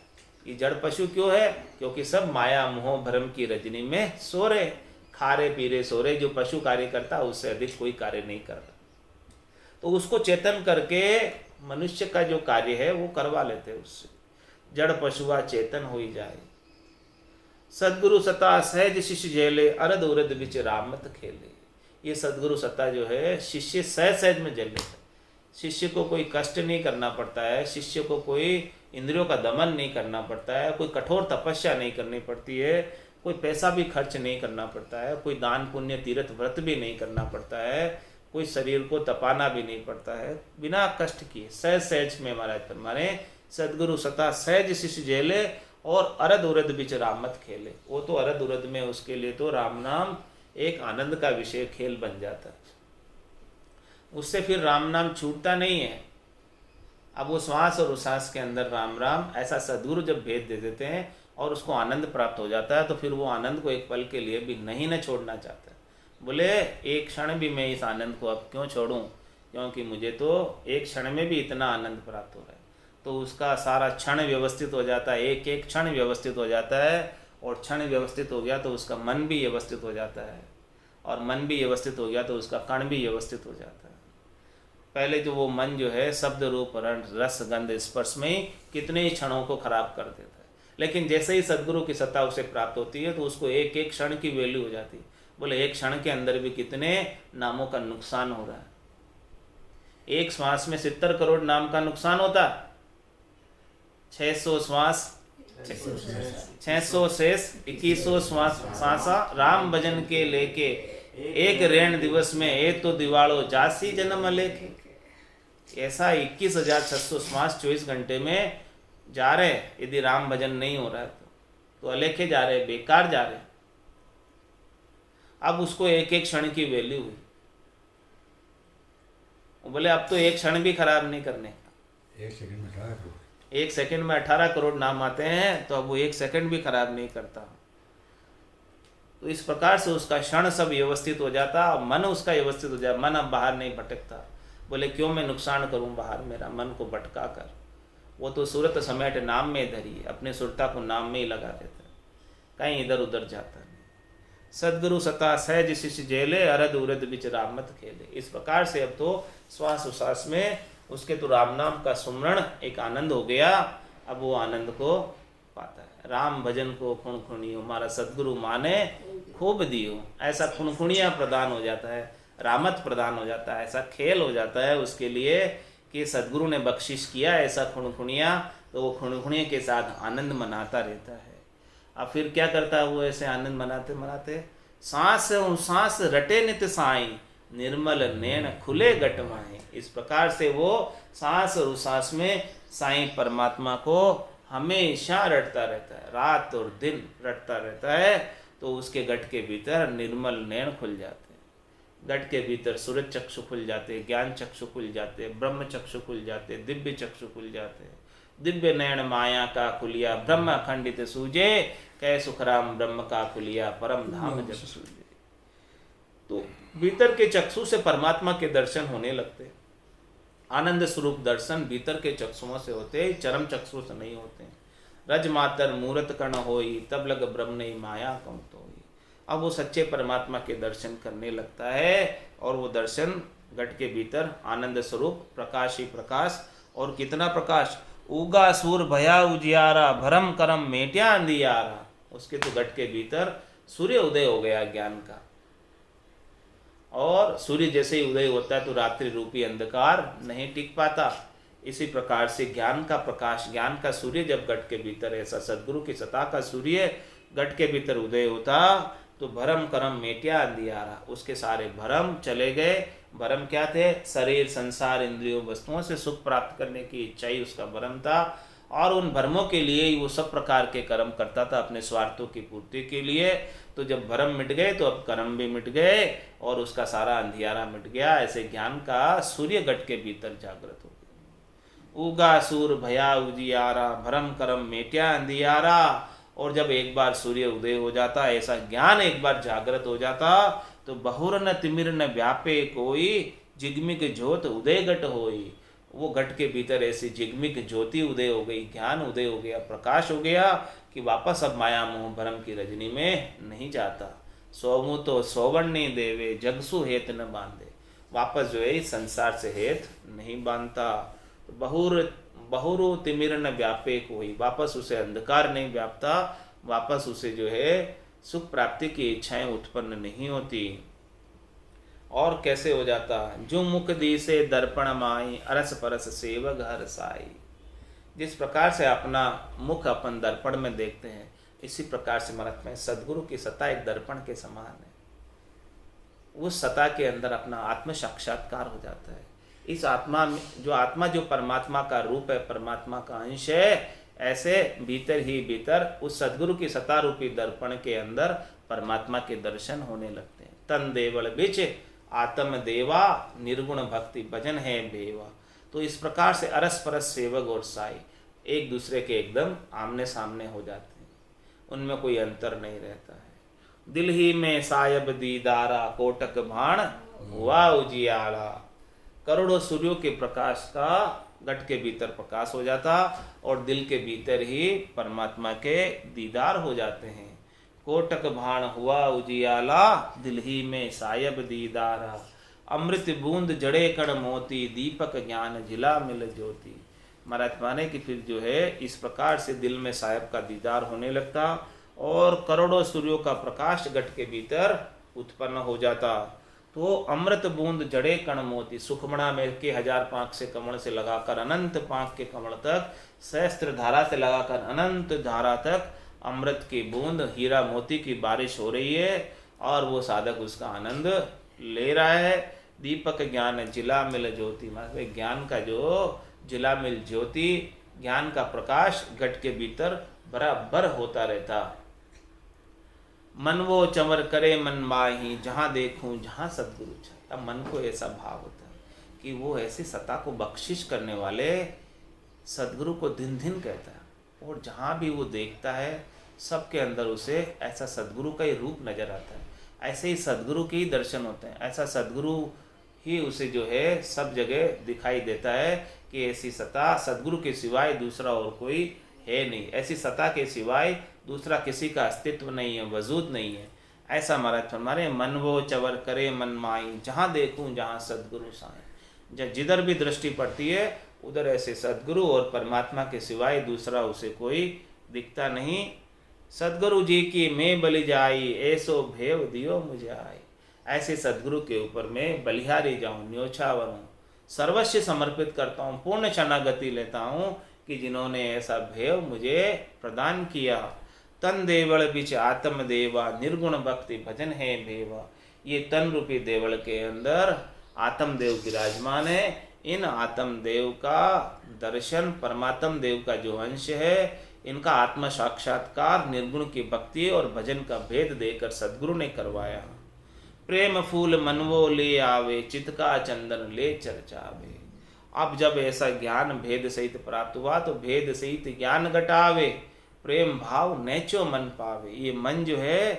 ये जड़ पशु क्यों है? क्योंकि सब माया मोह भ्रम की रजनी में सो रहे, खा रहे पी रहे सो रहे। जो पशु कार्य करता है उससे अधिक कोई कार्य नहीं करता। तो उसको चेतन करके मनुष्य का जो कार्य है वो करवा लेते हैं उससे। जड़ पशुआ चेतन हो जाए, सदगुरु सता सहज शिष्य झेले, अरद उरद बिच रामत खेले। ये सदगुरु सत्ता जो है शिष्य सहज सहज में झेल लेता है। शिष्य को कोई कष्ट नहीं करना पड़ता है, शिष्य को कोई इंद्रियों का दमन नहीं करना पड़ता है, कोई कठोर तपस्या नहीं करनी पड़ती है, कोई पैसा भी खर्च नहीं करना पड़ता है, कोई दान पुण्य तीर्थ व्रत भी नहीं करना पड़ता है, कोई शरीर को तपाना भी नहीं पड़ता है। बिना कष्ट किए सहज सहज में महाराज फरमाने, सदगुरु सता सहज शिष्य झेले और अरद उरद बिच रामत खेले। वो तो अरद उरद में उसके लिए तो राम नाम एक आनंद का विषय खेल बन जाता है। उससे फिर राम नाम छूटता नहीं है। अब वो श्वास और उश्वास के अंदर राम राम ऐसा सदगुरु जब भेद दे देते हैं और उसको आनंद प्राप्त हो जाता है, तो फिर वो आनंद को एक पल के लिए भी नहीं न छोड़ना चाहता। बोले एक क्षण भी मैं इस आनंद को अब क्यों छोड़ूं, क्योंकि मुझे तो एक क्षण में भी इतना आनंद प्राप्त हो रहा है। तो उसका सारा क्षण व्यवस्थित हो जाता है, एक एक क्षण व्यवस्थित हो जाता है, और क्षण व्यवस्थित हो गया तो उसका मन भी व्यवस्थित हो जाता है, और मन भी व्यवस्थित हो गया तो उसका कण भी व्यवस्थित हो जाता है। पहले जो वो मन जो है शब्द रूप रस गंध स्पर्श में ही कितने ही क्षणों को खराब कर देता है, लेकिन जैसे ही सदगुरु की सत्ता उसे प्राप्त होती है तो उसको एक एक क्षण की वैल्यू हो जाती है। बोले एक क्षण के अंदर भी कितने नामों का नुकसान हो रहा है। एक श्वास में 70 करोड़ नाम का नुकसान होता, 600 श्वास 600 शेष 2100 सांसा, राम भजन के लेके एक रेण दिवस में ए तो दिवाड़ो जासी जन्म लेके। ऐसा 21,600 श्वास 24 घंटे में जा रहे। यदि राम भजन नहीं हो रहा है तो अलेखे जा रहे, बेकार जा रहे। अब उसको एक एक क्षण की वैल्यू हुई। वो बोले अब तो एक क्षण भी खराब नहीं करने, एक सेकंड में 18 करोड़, एक सेकंड में 18 करोड़ नाम आते हैं, तो अब वो एक सेकंड भी खराब नहीं करता। तो इस प्रकार से उसका क्षण सब व्यवस्थित हो जाता और मन उसका व्यवस्थित हो जाता। मन अब बाहर नहीं भटकता। बोले क्यों मैं नुकसान करूं बाहर, मेरा मन को भटका कर। वो तो सूरत समेट नाम में धरी, अपने सुरता को नाम में ही लगा देता है, कहीं इधर उधर जाता नहीं। सदगुरु सता सहज शिष्य झेले, अरद उरद बिच रामत खेले। इस प्रकार से अब तो श्वास उश्वास में उसके तो राम नाम का सुमरण एक आनंद हो गया। अब वो आनंद को पाता है। राम भजन को खुणखुणियो, हमारा सदगुरु माने खूब दियो। ऐसा खुणखुणिया प्रदान हो जाता है, रामत प्रदान हो जाता है, ऐसा खेल हो जाता है उसके लिए कि सदगुरु ने बख्शिश किया ऐसा खुणखुणिया। तो वो खुणखुणिया के साथ आनंद मनाता रहता है। अब फिर क्या करता है वो ऐसे आनंद मनाते मनाते, सांस सांस रटे नित साई, निर्मल नैन खुले गट माहे। इस प्रकार से वो सांस और सांस में साईं परमात्मा को हमेशा रटता रहता है, रात और दिन रटता रहता है। तो उसके गट के भीतर निर्मल नैन खुल जाते हैं, गट के भीतर सूरज चक्षु खुल जाते, ज्ञान चक्षु खुल जाते, ब्रह्म चक्षु खुल जाते, दिव्य चक्षु खुल जाते। दिव्य नयन माया का खुलिया, ब्रह्म खंडित सूझे, कै सुखराम ब्रह्म का खुलिया, परम धाम जब सूझे। तो भीतर के चक्षु से परमात्मा के दर्शन होने लगते। आनंद स्वरूप दर्शन भीतर के चक्षुओं से होते, चरम चक्षु से नहीं होते। रज मातर मूरत कर्ण होई, तब लग ब्रह्म नहीं माया कम तो होई। अब वो सच्चे परमात्मा के दर्शन करने लगता है, और वो दर्शन घट के भीतर आनंद स्वरूप प्रकाश ही प्रकाश, और कितना प्रकाश, उगा सूर भया उजियारा, भरम करम मेटिया अंधियारा। उसके तो घट के भीतर सूर्य उदय हो गया ज्ञान का, और सूर्य जैसे ही उदय होता है तो रात्रि रूपी अंधकार नहीं टिक पाता। इसी प्रकार से ज्ञान का प्रकाश, ज्ञान का सूर्य जब घट के भीतर, ऐसा सदगुरु की सत्ता का सूर्य घट के भीतर उदय होता, तो भरम करम मेटिया अंधियारा, उसके सारे भरम चले गए। भरम क्या थे? शरीर, संसार, इंद्रियों, वस्तुओं से सुख प्राप्त करने की इच्छा ही उसका भरम था, और उन भरमों के लिए ही वो सब प्रकार के कर्म करता था अपने स्वार्थों की पूर्ति के लिए। तो जब भरम मिट गए तो अब कर्म भी मिट गए, और उसका सारा अंधियारा मिट गया। ऐसे ज्ञान का सूर्य घट के भीतर जागृत हो गया। उगा सूर भया उजियारा, भरम करम मेटिया अंधियारा। और जब एक बार सूर्य उदय हो जाता, ऐसा ज्ञान एक बार जागृत हो जाता, तो बहुर न तिमिर न व्यापे कोई, जिग्मिक ज्योत उदय घट होई। वो घट के भीतर ऐसी जिग्मिक ज्योति उदय हो गई, ज्ञान उदय हो गया, प्रकाश हो गया, कि वापस अब माया मोह भरम की रजनी में नहीं जाता। सोमु तो सोवण्णी देवे, जगसु हेत न बांधे। वापस जो है इस संसार से हेत नहीं बांधता। तो बहुरु तिमिर न व्यापे कोई, वापस उसे अंधकार नहीं व्यापता, वापस उसे जो है सुख प्राप्ति की इच्छाएं उत्पन्न नहीं होती। और कैसे हो जाता? जो मुख दी से दर्पण माई, अरस परस सेवक हर साई। जिस प्रकार से अपना मुख अपन दर्पण में देखते हैं, इसी प्रकार से महाराज में सदगुरु की सत्ता एक दर्पण के समान है। उस सत्ता के अंदर अपना आत्म साक्षात्कार हो जाता है। इस आत्मा में जो परमात्मा का रूप है, परमात्मा का अंश है, ऐसे भीतर ही भीतर उस सदगुरु की सत्ता रूपी दर्पण के अंदर परमात्मा के दर्शन होने लगते हैं। तन देवल बिच आत्म देवा, निर्गुण भक्ति भजन है बेवा। तो इस प्रकार से अरस परस सेवक और साई एक दूसरे के एकदम आमने सामने हो जाते हैं, उनमें कोई अंतर नहीं रहता है। दिल ही में सायब दीदारा, कोटक भाण हुआ उजियाला। करोड़ों सूर्यों के प्रकाश का घट के भीतर प्रकाश हो जाता, और दिल के भीतर ही परमात्मा के दीदार हो जाते हैं। कोटक भाण हुआ उजियाला, दिल ही में सायब दीदारा। अमृत बूंद जड़े कण मोती, दीपक ज्ञान जिला मिल ज्योति। महाराज माने कि फिर जो है इस प्रकार से दिल में साहिब का दीदार होने लगता, और करोड़ों सूर्यों का प्रकाश घट के भीतर उत्पन्न हो जाता। तो अमृत बूंद जड़े कण मोती, सुखमणा में के 1000 पांख से कमल से लगाकर अनंत पांख के कमल तक, सहस्त्र धारा से लगाकर अनंत धारा तक अमृत की बूंद, हीरा मोती की बारिश हो रही है, और वो साधक उसका आनंद ले रहा है। दीपक ज्ञान जिला मिल ज्योति, मतलब ज्ञान का जो जिला मिल ज्योति, ज्ञान का प्रकाश घट के भीतर बराबर होता रहता। मन वो चंवर करे मन माही, जहाँ देखूं जहाँ सदगुरु छाए। अब मन को ऐसा भाव होता है कि वो ऐसी सत्ता को बख्शिश करने वाले सदगुरु को दिन दिन कहता है, और जहाँ भी वो देखता है सबके अंदर उसे ऐसा सदगुरु का ही रूप नजर आता है। ऐसे ही सदगुरु के ही दर्शन होते हैं, ऐसा सदगुरु ही उसे जो है सब जगह दिखाई देता है कि ऐसी सत्ता सदगुरु के सिवाय दूसरा और कोई है नहीं, ऐसी सत्ता के सिवाय दूसरा किसी का अस्तित्व नहीं है, वजूद नहीं है। ऐसा महाराज फरमारे, मन वो चवर करे मन माई, जहाँ देखूं जहाँ सदगुरु साए। जब जिधर भी दृष्टि पड़ती है उधर ऐसे सदगुरु और परमात्मा के सिवाय दूसरा उसे कोई दिखता नहीं। सदगुरु जी की मैं बलि जाई, ऐसो भेव दियो मुझे आई। ऐसे सदगुरु के ऊपर मैं बलिहारी जाऊं, न्योछावर हूँ, सर्वस्व समर्पित करता हूँ, पूर्ण शरणागति लेता हूँ कि जिन्होंने ऐसा भेव मुझे प्रदान किया। तन देवल बिच आत्म देवा, निर्गुण भक्ति भजन है भेवा। ये तन रूपी देवल के अंदर आत्म देव विराजमान है। इन आत्म देव का दर्शन, परमात्म देव का जो अंश है, इनका आत्म साक्षात्कार निर्गुण की भक्ति और भजन का भेद देकर सदगुरु ने करवाया। प्रेम फूल मनवो ले आवे, चित का चंदन ले चर्चावे। अब जब ऐसा ज्ञान भेद सहित प्राप्त हुआ तो भेद सहित ज्ञान घटावे, प्रेम भाव नैचो मन पावे। ये मन जो है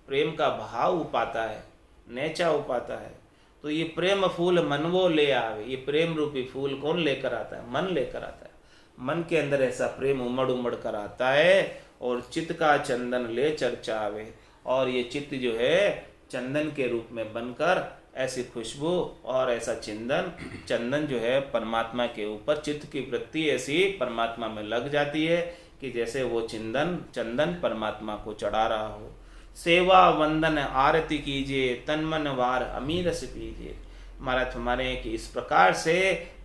प्रेम का भाव उपाता है, नैचा उपाता है। तो तो ये प्रेम फूल मन वो ले आवे। ये प्रेम रूपी फूल कौन लेकर आता है? मन लेकर आता है। मन के अंदर ऐसा प्रेम उमड़ उमड़ कर आता है और चित्त का चंदन ले चर्चावे। और ये चित्त जो है चंदन के रूप में बनकर ऐसी खुशबू और ऐसा चंदन जो है परमात्मा के ऊपर, चित्त की वृत्ति ऐसी परमात्मा में लग जाती है कि जैसे वो चंदन परमात्मा को चढ़ा रहा हो। सेवा वंदन आरती कीजिए, तन मन वार अमीरस पीजिए। महाराज हमारे कि इस प्रकार से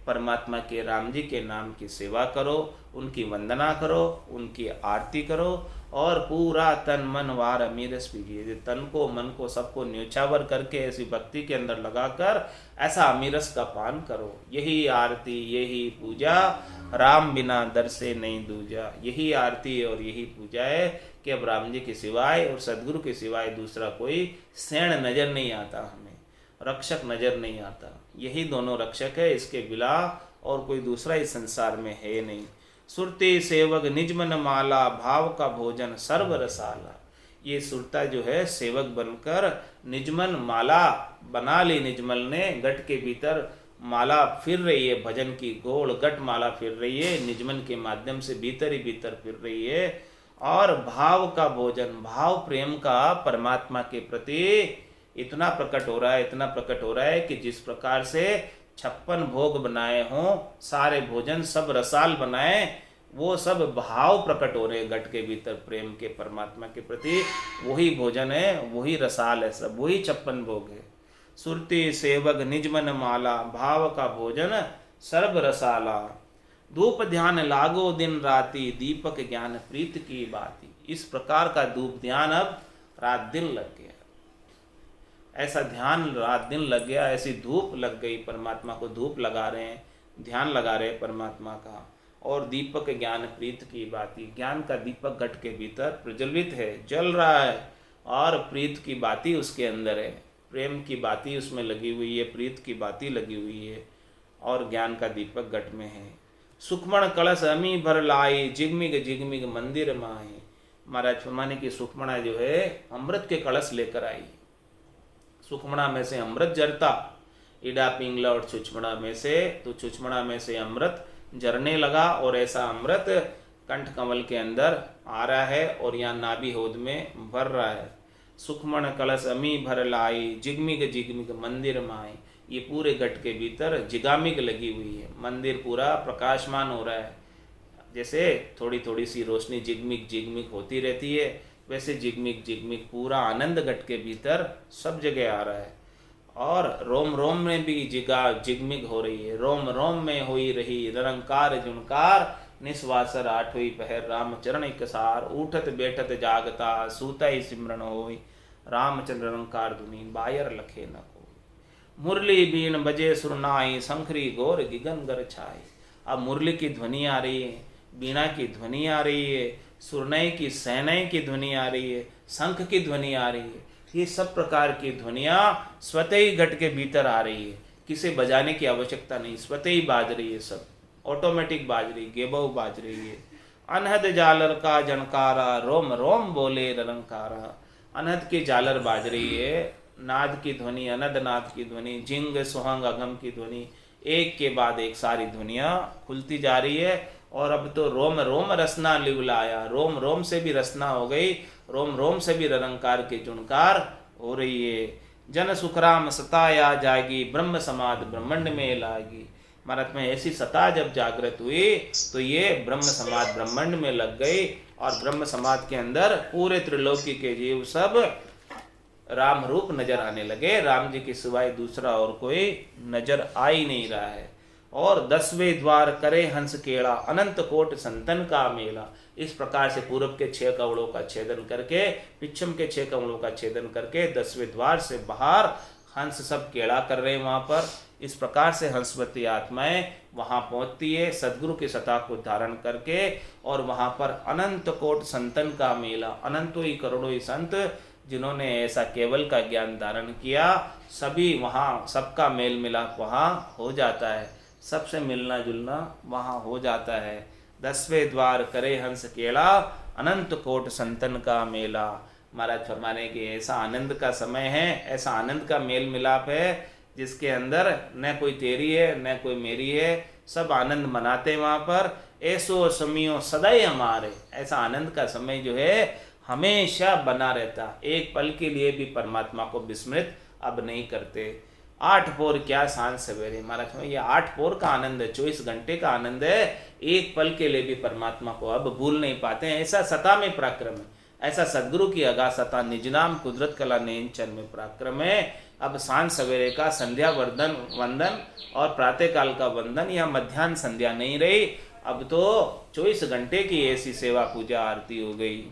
परमात्मा के राम जी के नाम की सेवा करो, उनकी वंदना करो, उनकी आरती करो और पूरा तन मन वार अमीरस पीजिए। तन को मन को सबको न्योछावर करके ऐसी भक्ति के अंदर लगाकर ऐसा अमीरस का पान करो। यही आरती यही पूजा, राम बिना दर से नहीं दूजा। यही आरती और यही पूजा है कि अब राम जी के सिवाय और सदगुरु के सिवाय दूसरा कोई सेण नजर नहीं आता, हमें रक्षक नजर नहीं आता। यही दोनों रक्षक है, इसके बिला और कोई दूसरा इस संसार में है नहीं। सुरते सेवक निजमन माला, भाव का भोजन सर्व रसाला। ये सुरता जो है सेवक बनकर निजमन माला बना ली। निजमल ने गट के भीतर माला फिर रही है, भजन की गोल गट माला फिर रही है, निजमन के माध्यम से भीतर ही भीतर फिर रही है। और भाव का भोजन, भाव प्रेम का परमात्मा के प्रति इतना प्रकट हो रहा है, इतना प्रकट हो रहा है कि जिस प्रकार से 56 भोग बनाए हों, सारे भोजन सब रसाल बनाए, वो सब भाव प्रकट हो रहे हैं गट के भीतर प्रेम के परमात्मा के प्रति। वही भोजन है, वही रसाल है, सब वही 56 भोग है। सुरती सेवक निजमन माला, भाव का भोजन सर्व रसाला। धूप ध्यान लागो दिन राति, दीपक ज्ञान प्रीत की बाती। इस प्रकार का धूप ध्यान अब रात दिन लग गया, ऐसा ध्यान रात दिन लग गया, ऐसी धूप लग गई। परमात्मा को धूप लगा रहे हैं, ध्यान लगा रहे हैं परमात्मा का। और दीपक ज्ञान प्रीत की बाती, ज्ञान का दीपक घट के भीतर प्रज्वलित है, जल रहा है और प्रीत की बाती उसके अंदर है। प्रेम की बाती उसमें लगी हुई है, प्रीत की बाती लगी हुई है और ज्ञान का दीपक घट में है। सुखमण कलश अमी भर लाई, जिगमिग जिगमिग मंदिर माए। महाराज फरमाने की सुखमणा जो है अमृत के कलश लेकर आई। सुखमणा में से अमृत झरता, इडा पिंगला और चुचमणा में से, तो चुचमणा में से अमृत झरने लगा और ऐसा अमृत कंठ कमल के अंदर आ रहा है और यहाँ नाभि होद में भर रहा है। सुखमण कलश अमी भर लाई, जिगमिग जिगमिग मंदिर माए। ये पूरे घट के भीतर जिगामिग लगी हुई है, मंदिर पूरा प्रकाशमान हो रहा है। जैसे थोड़ी थोड़ी सी रोशनी जिगमिग जिगमिग होती रहती है, वैसे जिगमिग जिगमिग पूरा आनंद घट के भीतर सब जगह आ रहा है। और रोम रोम में भी जिगमिग हो रही है। रोम रोम में हुई रही निरंकार जुनकार, निस्वासर आठवीं पहर रामचरण इकसार। उठत बैठत जागता सूता ही सिमरन होई, रामचंद्र निरंकार धुनी बायर लखे न कोई। मुरली बीन बजे सुरनाई, शंखरी गोर गिगन छाई। अब मुरली की ध्वनि आ रही है, बीणा की ध्वनि आ रही है, सुरनई की सहनई की ध्वनि आ रही है, शंख की ध्वनि आ रही है। ये सब प्रकार की ध्वनियाँ स्वतः ही घट के भीतर आ रही है, किसे बजाने की आवश्यकता नहीं, स्वतः ही बाज रही है, सब ऑटोमेटिक बाज रही, गेबो बाज रही है। अनहद जालर का जनकारा, रोम रोम बोले रंकारा। अनहद की जालर बाज रही है, नाद की ध्वनि, अनद नाद की ध्वनि, जिंग सुहंग अगम की ध्वनि, एक के बाद एक सारी ध्वनियाँ खुलती जा रही है। और अब तो रोम रोम रसना लिवलाया, रोम रोम से भी रसना हो गई, रोम रोम से भी रंकार के जुनकार हो रही है। जन सुखराम सताया जागी, ब्रह्म समाध ब्रह्मांड में लागी। महाराज में ऐसी सता जब जागृत हुई तो ये ब्रह्म समाध ब्रह्मांड में लग गई और ब्रह्म समाध के अंदर पूरे त्रिलोकी के जीव सब राम रूप नजर आने लगे। राम जी के सिवाय दूसरा और कोई नजर आ ही नहीं रहा है। और 10वें द्वार करे हंस केड़ा, अनंत कोट संतन का मेला। इस प्रकार से पूर्व के 6 कवड़ों का छेदन करके, पश्चिम के 6 कवड़ों का छेदन करके 10वें द्वार से बाहर हंस सब केड़ा कर रहे हैं वहाँ पर। इस प्रकार से हंसवती आत्माएं वहाँ पहुँचती है सदगुरु की सत्ता को धारण करके। और वहाँ पर अनंत कोट संतन का मेला, अनंतों ही करोड़ों ही संत जिन्होंने ऐसा केवल का ज्ञान धारण किया, सभी वहाँ सबका मेल मिलाप वहाँ हो जाता है, सबसे मिलना जुलना वहाँ हो जाता है। 10वें द्वार करे हंस केड़ा, अनंत कोट संतन का मेला। महाराज फरमाने के ऐसा आनंद का समय है, ऐसा आनंद का मेल मिलाप है जिसके अंदर न कोई तेरी है न कोई मेरी है, सब आनंद मनाते वहाँ पर। ऐसो समियो सदाई हमारे, ऐसा आनंद का समय जो है हमेशा बना रहता, एक पल के लिए भी परमात्मा को विस्मृत अब नहीं करते। 8 पौर क्या सांझ सवेरे, महाराज ये 8 पौर का आनंद है, 24 घंटे का आनंद है, एक पल के लिए भी परमात्मा को अब भूल नहीं पाते हैं। ऐसा सता में पराक्रम है, ऐसा सदगुरु की अगा सता, निज नाम कुदरत कला नयन चन में पराक्रम है। अब सांझ सवेरे का संध्या वंदन और प्रातः काल का वंदन या मध्याह्न संध्या नहीं रही, अब तो 24 घंटे की ऐसी सेवा पूजा आरती हो गई।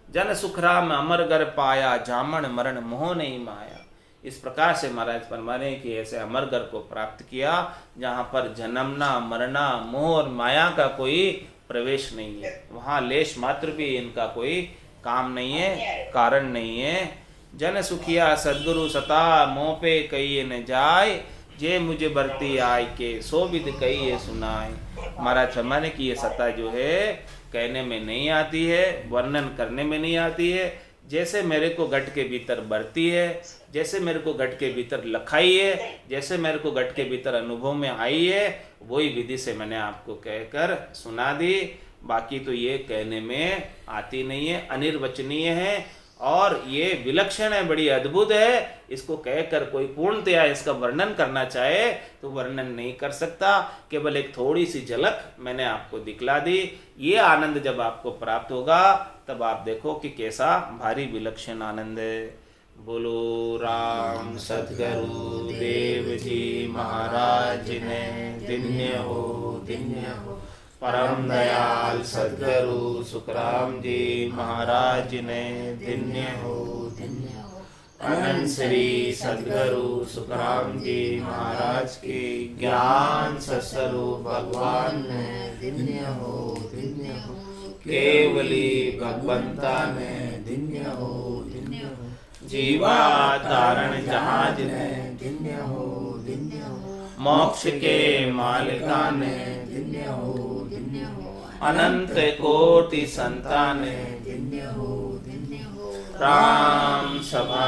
जन सुखराम अमर गर पाया, जामन मरण मोह नहीं माया। इस प्रकार से महाराज फरमाने कि ऐसे अमर घर को प्राप्त किया जहाँ पर जन्मना मरना मोह और माया का कोई प्रवेश नहीं है, वहाँ लेश मात्र भी इनका कोई काम नहीं है, कारण नहीं है। जन सुखिया सदगुरु सता, मोह पे कहिए न जाय, जे मुझे बरती आय के, सो विद कहिए सुनाए। महाराज फरमाने की ये सत्ता जो है कहने में नहीं आती है, वर्णन करने में नहीं आती है। जैसे मेरे को घट के भीतर बरती है, जैसे मेरे को घट के भीतर लखाई है, जैसे मेरे को घट के भीतर अनुभव में आई है, वही विधि से मैंने आपको कहकर सुना दी। बाकी तो ये कहने में आती नहीं है, अनिर्वचनीय है और ये विलक्षण है, बड़ी अद्भुत है। इसको कहकर कोई पूर्णतया इसका वर्णन करना चाहे तो वर्णन नहीं कर सकता, केवल एक थोड़ी सी झलक मैंने आपको दिखला दी। ये आनंद जब आपको प्राप्त होगा तब आप देखो कि कैसा भारी विलक्षण आनंद है। बोलो राम सद्गुरु देव जी महाराज ने धन्य हो। परम दयाल सद्गुरु सुखराम जी महाराज ने धन्य हो। अनंत श्री सद्गुरु सुखराम जी महाराज के ज्ञान सस्वरूप भगवान ने धन्य हो। केवली भगवंता ने धन्य हो। जीवा तारण जहाज ने धन्य हो। मोक्ष के मालिका ने धन्य हो। अनंत कोटि संतान ने धन्य हो। राम सभा